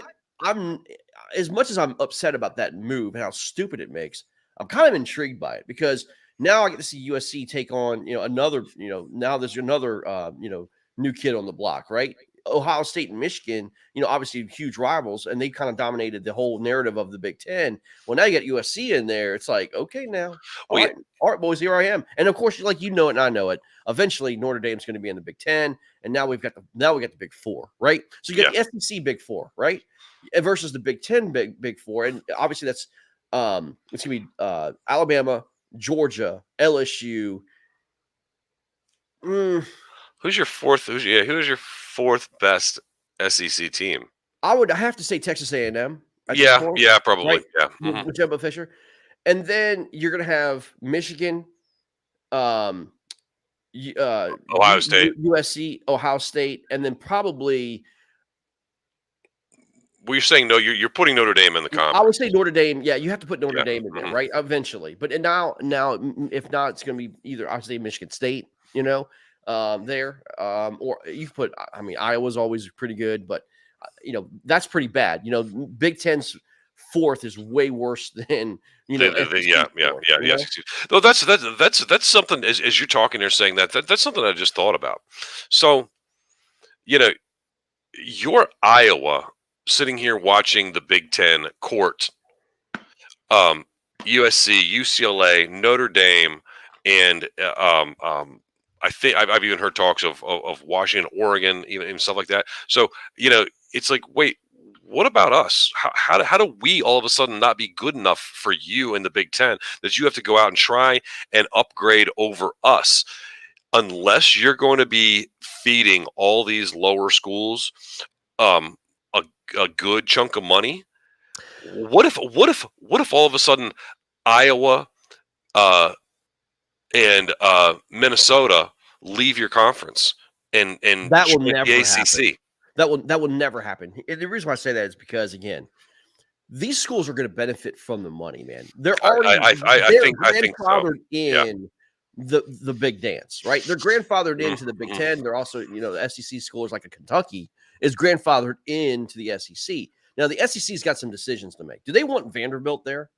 as much as I'm upset about that move and how stupid it makes, I'm kind of intrigued by it because now I get to see USC take on, another, now there's another, new kid on the block, right? Ohio State and Michigan, obviously huge rivals, and they kind of dominated the whole narrative of the Big Ten. Well, now you got USC in there. It's like, okay, now, all right, boys, here I am. And of course, like it and I know it. Eventually, Notre Dame's going to be in the Big Ten, and now we got the Big Four, right? So you got the SEC Big Four, right, versus the Big Ten Big Four, and obviously that's it's gonna be Alabama, Georgia, LSU. Who's your fourth best SEC team. I have to say Texas A&M at this Yeah, point, yeah, probably. right? Yeah. With Jimbo Fisher, and then you're gonna have Michigan, um, Ohio State. USC, Ohio State, and then probably Well, you're saying no. You're putting Notre Dame in the I would conference. say Notre Dame. Yeah, you have to put Notre Yeah. Dame in there, right? Eventually, but now, if not, it's going to be either I would say Michigan State, there, or you could put. I mean, Iowa's always pretty good, but that's pretty bad. Big Ten's fourth is way worse than Yeah, SEC's yeah, fourth, yeah, yeah. Though that's something. As you're talking, they're saying that's something I just thought about. So, you know, you're Iowa sitting here watching the Big Ten court, USC, UCLA, Notre Dame, and I think I've even heard talks of Washington, Oregon, even and stuff like that. So it's like, wait, what about us? How do we all of a sudden not be good enough for you in the Big Ten that you have to go out and try and upgrade over us? Unless you're going to be feeding all these lower schools um, a good chunk of money, what if all of a sudden Iowa and Minnesota leave your conference and that will join never the happen. ACC? That will never happen. And the reason why I say that is because again, these schools are going to benefit from the money, man. They're already grandfathered in the big dance, right? They're grandfathered into the Big Mhm. Ten. They're also, the SEC schools like a Kentucky is grandfathered into the SEC. Now the SEC's got some decisions to make. Do they want Vanderbilt there?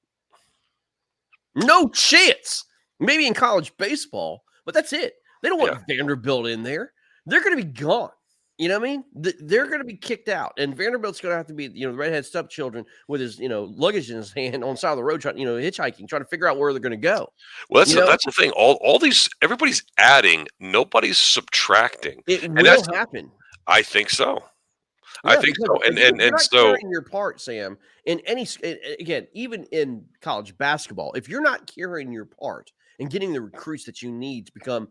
No chance. Maybe in college baseball, but that's it. They don't want Vanderbilt in there. They're going to be gone. You know what I mean? They're going to be kicked out, and Vanderbilt's going to have to be, the redhead stepchildren with his, luggage in his hand on the side of the road, trying, hitchhiking, trying to figure out where they're going to go. Well, that's the thing. All these, everybody's adding, nobody's subtracting. It will happen. I think so. Yeah, I think so. And so carrying your part, Sam, in any again, even in college basketball, if you're not carrying your part and getting the recruits that you need to become,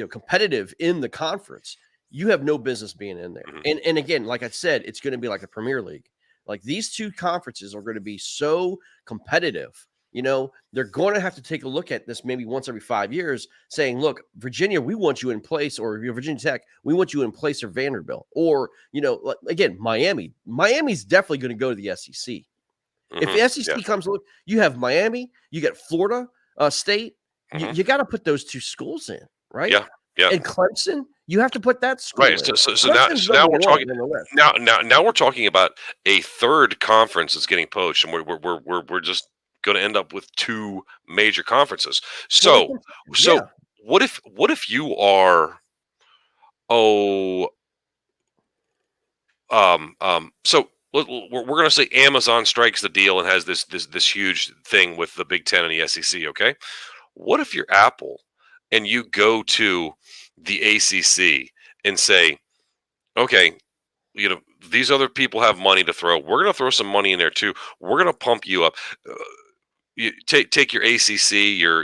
competitive in the conference, you have no business being in there. Mhm. And again, like I said, it's going to be like a Premier League. Like these two conferences are going to be so competitive. They're going to have to take a look at this maybe once every 5 years, saying, "Look, Virginia, we want you in place," or Virginia Tech, "We want you in place of Vanderbilt," or again, Miami. Miami's definitely going to go to the SEC. If the SEC comes, look, you have Miami, you got Florida State. You got to put those two schools in, right? Yeah. Yeah. And Clemson, you have to put that school right. in. So now we're talking. Now we're talking about a third conference that's getting poached, and we're just going to end up with two major conferences. So what if you are so we're going to say Amazon strikes the deal and has this huge thing with the Big Ten and the SEC. Okay, what if you're Apple and you go to the ACC and say, okay, these other people have money to throw. We're going to throw some money in there too. We're going to pump you up. You take your ACC, your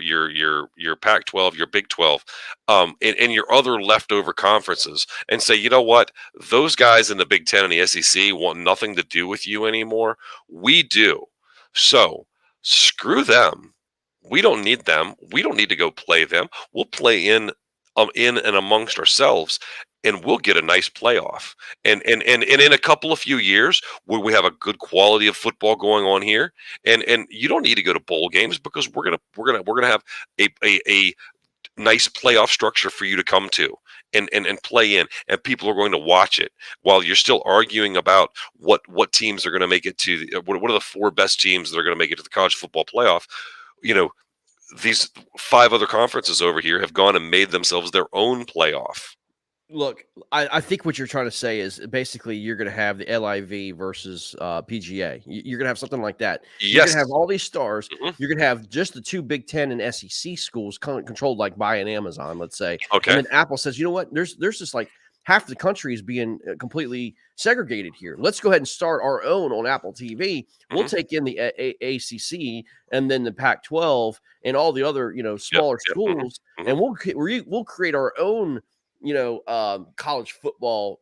Pac-12, your Big 12, and your other leftover conferences, and say, you know what? Those guys in the Big 10 and the SEC want nothing to do with you anymore. We do. So screw them. We don't need them. We don't need to go play them. We'll play in and amongst ourselves, and we'll get a nice playoff. And in a couple of few years, where we have a good quality of football going on here, and you don't need to go to bowl games because we're gonna have a nice playoff structure for you to come to and play in, and people are going to watch it while you're still arguing about what teams are going to make it to what are the four best teams that are going to make it to the college football playoff. These five other conferences over here have gone and made themselves their own playoff. Look, I think what you're trying to say is basically you're going to have the LIV versus PGA. You're going to have something like that. Yes. You're going to have all these stars. Mm-hmm. You're going to have just the two Big Ten and SEC schools controlled like by an Amazon, let's say. Okay. And then Apple says, you know what? There's just like half the country is being completely segregated here. Let's go ahead and start our own on Apple TV. Mm-hmm. We'll take in the ACC and then the Pac-12 and all the other smaller schools, mm-hmm. and we'll create our own college football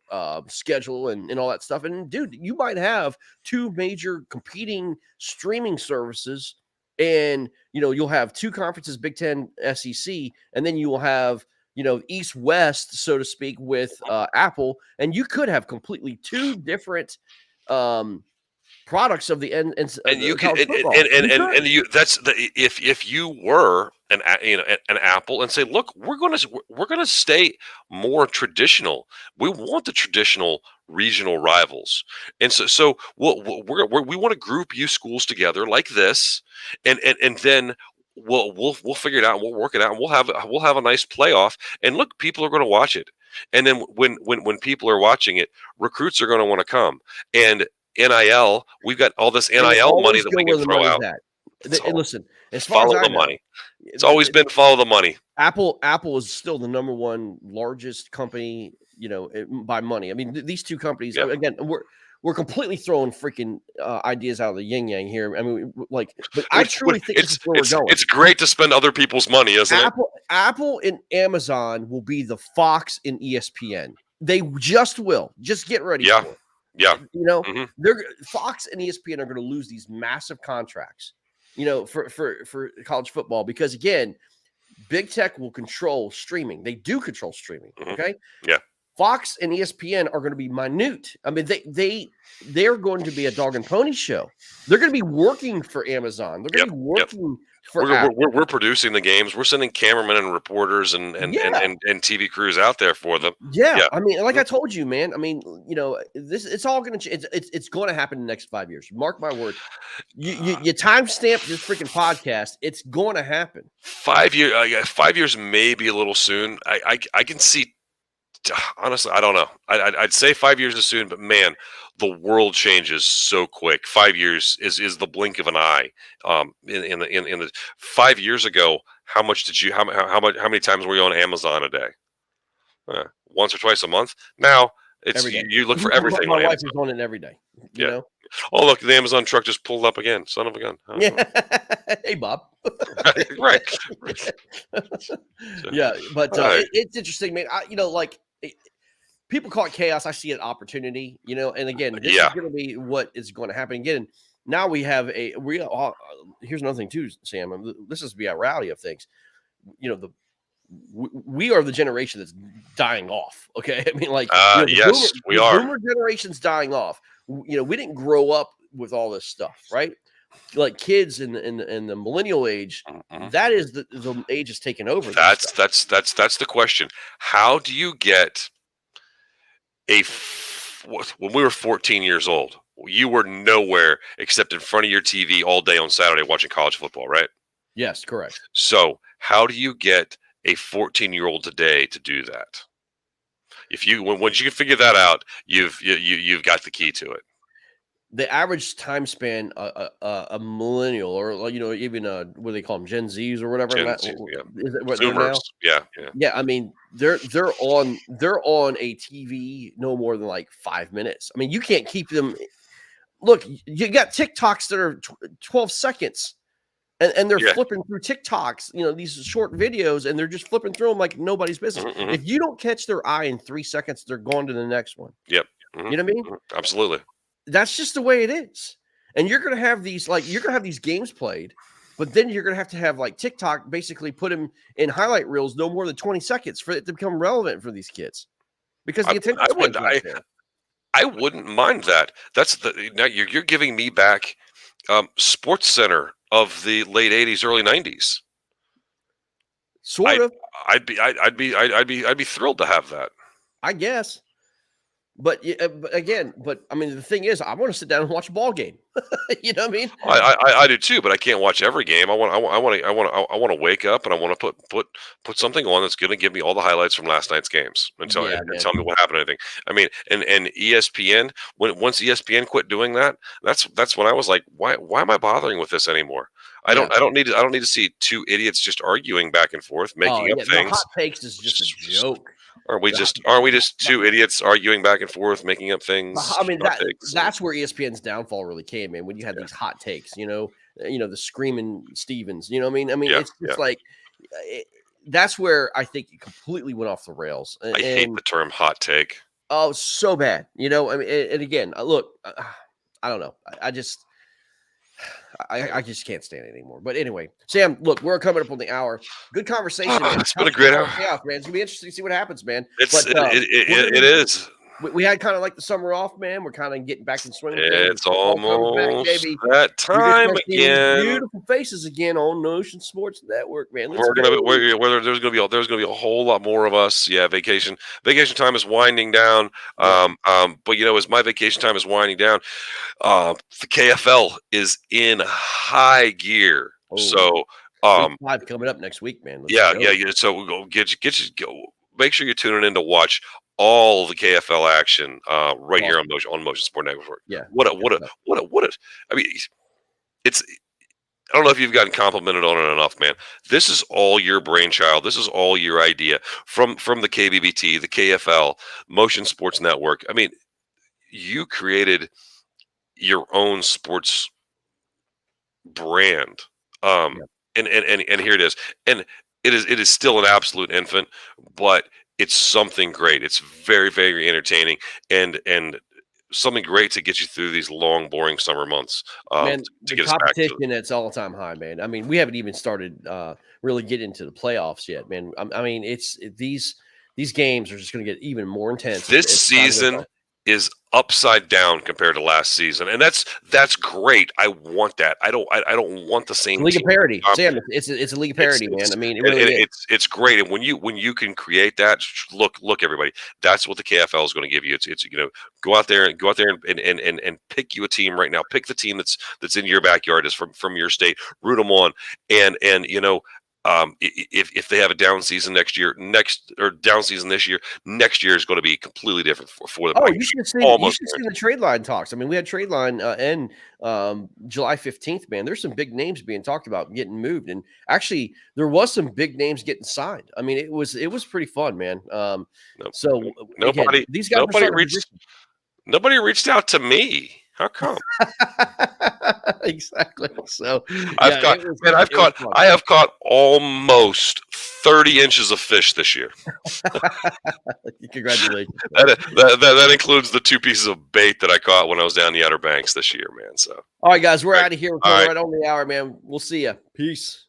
schedule and all that stuff. And dude, you might have two major competing streaming services, and you'll have two conferences, Big Ten, SEC, and then you will have East West, so to speak, with Apple, and you could have completely two different products of the end and you can and you that's the if you were an Apple and say, look, we're gonna stay more traditional. We want the traditional regional rivals, and so we want to group you schools together like this, and then we'll figure it out, and we'll work it out, and we'll have a nice playoff. And look, people are going to watch it, and then when people are watching it, recruits are going to want to come. And NIL, we've got all this NIL money that we can throw out. Listen, as far follow as the money. It's always been follow the money. Apple is still the number one largest company, by money. I mean, these two companies, again, we're completely throwing freaking ideas out of the yin yang here. I mean, but I truly think it's where we're going. It's great to spend other people's money, isn't it? Apple and Amazon will be the Fox and ESPN. They just will. Just get ready for it. Yeah. They're Fox and ESPN are going to lose these massive contracts, for college football, because again, big tech will control streaming. They do control streaming. Okay. Yeah. Fox and ESPN are going to be minute. I mean, they're going to be a dog and pony show. They're going to be working for Amazon. They're going to be working for we're producing the games. We're sending cameramen and reporters and TV crews out there for them. Yeah. I mean, like I told you, man. I mean, it's all going to it's going to happen in the next 5 years. Mark my word. You timestamp this freaking podcast. It's going to happen. 5 years. 5 years may be a little soon. I can see. Honestly, I don't know. I'd say 5 years is soon, but man, the world changes so quick. 5 years is the blink of an eye. In the 5 years ago, how many times were you on Amazon a day? Once or twice a month. Now it's you look for everything. My wife is on it every day. You know? Oh, look, the Amazon truck just pulled up again. Son of a gun. Hey, Bob. right. Yeah, but it's interesting, man. People call it chaos. I see it opportunity, and again, this is going to be what is going to happen again. Now we have here's another thing too, Sam. This is the reality of things. We are the generation that's dying off. Okay. I mean, yes, we are. Boomer generation's dying off. We didn't grow up with all this stuff, right? Like kids in the millennial age, that is the age is taken over. That's the question. How do you get when we were 14 years old, you were nowhere except in front of your TV all day on Saturday watching college football, right? Yes, correct. So how do you get a 14-year-old today to do that? Once you can figure that out, you've got the key to it. The average time span a millennial or even what do they call them, Gen Zs or whatever? Gen Z, Is it what Zoomers. Yeah. I mean, they're on a TV no more than like 5 minutes. I mean, you can't keep them. Look, you got TikToks that are 12 seconds, and they're flipping through TikToks. These short videos, and they're just flipping through them like nobody's business. If you don't catch their eye in 3 seconds, they're going to the next one. Yep. You know what I mean? Absolutely. That's just the way it is. And you're going to have these games played, but then you're going to have like TikTok basically put them in highlight reels no more than 20 seconds for it to become relevant for these kids, because the attention I wouldn't mind that. Now you're giving me back Sports Center of the late 80s, early 90s. Sort of. I'd be thrilled to have that. I guess. But again, I mean, the thing is, I want to sit down and watch a ball game. You know what I mean? I do too, but I can't watch every game. I want to wake up and I want to put something on that's going to give me all the highlights from last night's games and tell me what happened. Anything. I mean, and ESPN, once ESPN quit doing that, that's when I was like, why am I bothering with this anymore? I don't need to see two idiots just arguing back and forth, making up things. The hot takes is just a joke. Aren't we just two idiots arguing back and forth, making up things? I mean, that's where ESPN's downfall really came, man. When you had these hot takes, the screaming Stevens. You know what I mean? I mean, it's just like that's where I think it completely went off the rails. I hate the term hot take. Oh, so bad. You know, I mean, and again, look, I don't know. I just can't stand it anymore. But anyway, Sam, look, we're coming up on the hour. Good conversation, man. It's been a great hour. Chaos, man. It's gonna be interesting to see what happens, man. It is. We had kind of like the summer off, man. We're kind of getting back in swing. It's almost that time again. Beautiful faces again on Notion Sports Network, man. There's gonna be a whole lot more of us. Yeah, vacation time is winding down. But as my vacation time is winding down, the KFL is in high gear. Oh, so Week 5 coming up next week, man. Yeah. So we'll go go. Make sure you're tuning in to watch all the KFL action right here on Motion Sport Network. Yeah. What a I mean, it's I don't know if you've gotten complimented on it enough, man. This is all your brainchild. This is all your idea from the KBBT, the KFL, Motion Sports Network. I mean, you created your own sports brand. And here it is. And it is still an absolute infant, but it's something great. It's very, very entertaining and something great to get you through these long, boring summer months. Man, to the get us back to competition it's all-time high, man. I mean, we haven't even started really getting into the playoffs yet, man. I mean, these games are just going to get even more intense. This season is upside down compared to last season, and that's great. I want that. I don't want the same league of parity. Sam, it's a league of parity, man. I mean, it really is. It's great, and when you can create that, look, everybody, that's what the KFL is going to give you. It's go out there and pick you a team right now. Pick the team that's in your backyard, is from your state. Root them on, and if they have a down season this year, next year is going to be completely different for them. Oh, you should have seen the trade line talks. I mean, we had trade line end July 15th, man. There's some big names being talked about getting moved, and actually there was some big names getting signed. I mean, it was pretty fun, man. So these guys nobody reached out to me. How come? Exactly. So I have caught almost 30 inches of fish this year. Congratulations. That includes the 2 pieces of bait that I caught when I was down the Outer Banks this year, man. So all right, guys, we're out of here. We're right on the hour, man. We'll see you. Peace.